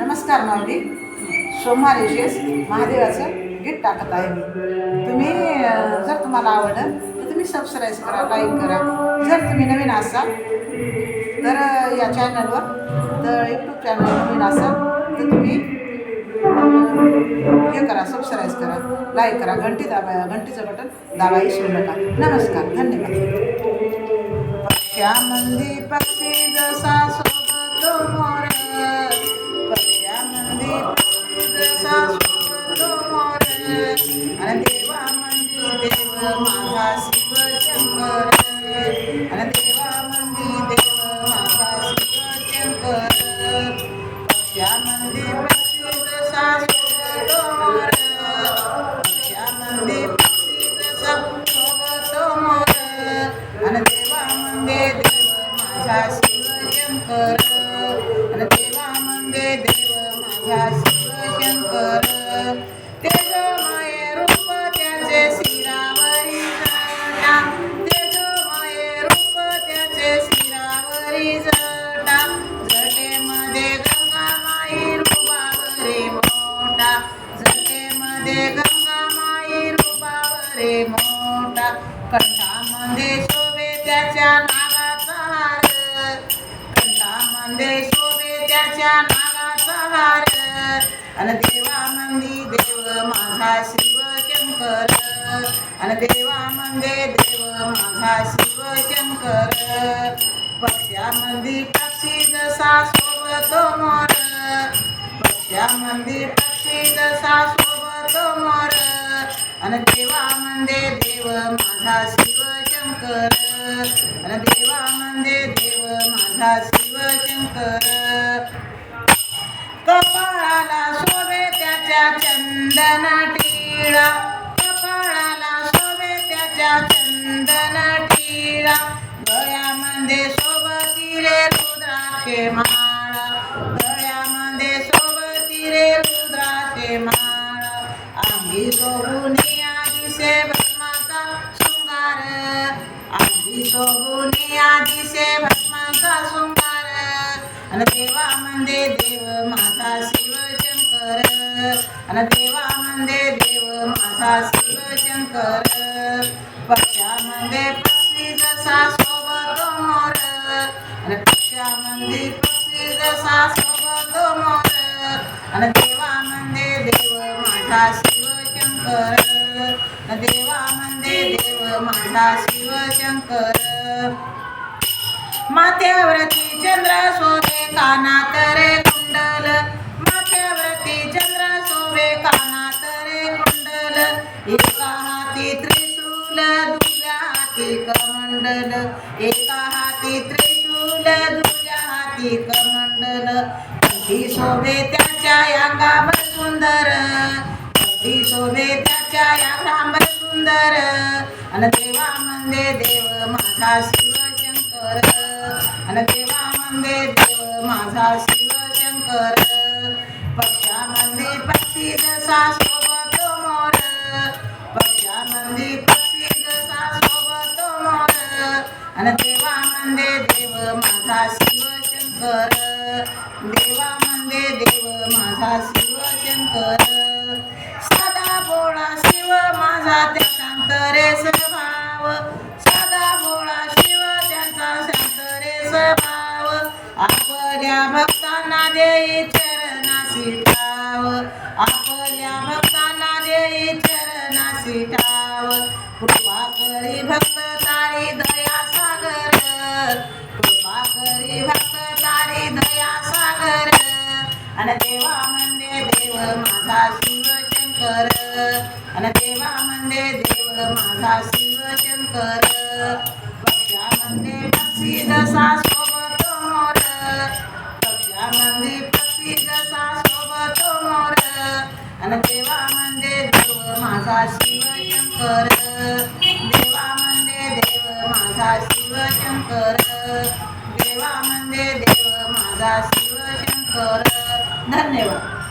नमस्कार माऊली. सोमवार विशेष महादेवाचं गीत टाकत आहे मी. तुम्ही जर तुम्हाला आवडलं तर तुम्ही सबस्क्राईब करा, लाईक करा. जर तुम्ही नवीन असाल तर या चॅनलवर, तर यूट्यूब चॅनल नवीन असाल तर तुम्ही हे करा, सबस्क्राईब करा, लाईक करा, घंटीचं बटन दाबा विसरू नका. नमस्कार, धन्यवाद. पक्ष्यामंदी पक्षी जसा सोबतो मोर, पक्ष्यामंदी पक्षी जसा सोबतो मोर, आणि देवामंदी देव माझा शिवशंकर, आणि देवामंदी देव माझा शिवशंकर. पक्ष्यामंदी पक्षी जसा सोबतो मोर, पक्ष्यामंदी पक्षी जसा सोबतो मोर, आणि देवामंदी देव माझा शिवशंकर, आणि देवामंदी देव माझा शिवशंकर. तेजोमय रूप त्याचे शिरावरी जटा, तेजोमय रूप त्याचे शिरावरी जटा, जटेमध्ये गंगामाई रूपावरे मोठा, जटेमध्ये गंगामाई रूपावरे मोठा. कंठामध्ये शोभे त्याच्या नागाचा हार, कंठामध्ये शोभे त्याच्या नागाचा हार, आणि देवामंदी देव माझा शिवशंकर, आणि देवामंदी देव माझा शिवशंकर. पक्ष्यामंदी पक्षी जसा सोबतो मोर, पक्ष्यामंदी पक्षी जसा सोबतो मोर, आणि देवामंदी देव माझा शिवशंकर, आणि देवामंदी देव माझा शिवशंकर. कपाळाला शोभे त्याच्या चंदन टिळा, कपाळाला शोभे त्याच्या चंदन टिळा, गळ्यामध्ये शोभती रे रुद्राक्षे माळा, गळ्यामध्ये शोभती रे रुद्राक्षे माळा. आम्ही शोभून दिसे भस्माचा शृंगार, आम्ही शोभून दिसे भस्माचा शृंगार, आणि देवामंदी देव माझा शिवशंकर, आणि देवामंदी देव माझा शिवशंकर. पक्ष्यामध्ये पक्षी जसा सोबतो मोर, आणि पक्ष्यामध्ये पक्षी जसा सोबतो मोर, आणि देवामंदी देव माझा शिवशंकर, देवामंदी देव माझा शिवशंकर. माथ्यावरती चंद्र शोभे कानात रे कुंडल, माथ्यावरती चंद्र शोभे कानात रे कुंडल, एका हाती त्रिशूल दुसऱ्या हाती कमंडल, एका हाती त्रिशूल दुसऱ्या हाती कमंडल. कंठी शोभे त्याच्या अंगावर सुंदर, कंठी शोभे त्याच्या अंगावर सुंदर, आणि देवामंदी देव माझा शिवशंकर, आणि देवामंदी देव माझा शिवशंकर. पक्ष्यामंदी पक्षी जसा सोबतो मोर, पक्ष्यामंदी पक्षी जसा सोबतो मोर, आणि देवामंदी देव माझा शिवशंकर, देवामंदी देव माझा शिवशंकर. सदा भोळा शिव माझा त्या शांत रे स्वभाव, सदा भोळा शिव त्यांचा शांत रे स्वभाव, आपल्या भक्तांना देई चरणासी ठाव, आपल्या भक्तांना देई चरणासी ठाव. कृपा करी भक्त तारी दया सागर, कृपा करी भक्त तारी दया सागर, आणि देवामंदी देव माझा शिवशंकर, आणि देवामंदी देव माझा शिवशंकर. पक्ष्यामंदी पक्षी जसा सोबतो मोर, पक्ष्यामंदी पक्षी जसा सोबतो मोर, आणि देवामंदी देव माझा शिवशंकर, देवामंदी देव माझा शिवशंकर, देवामंदी देव माझा शिवशंकर. धन्यवाद.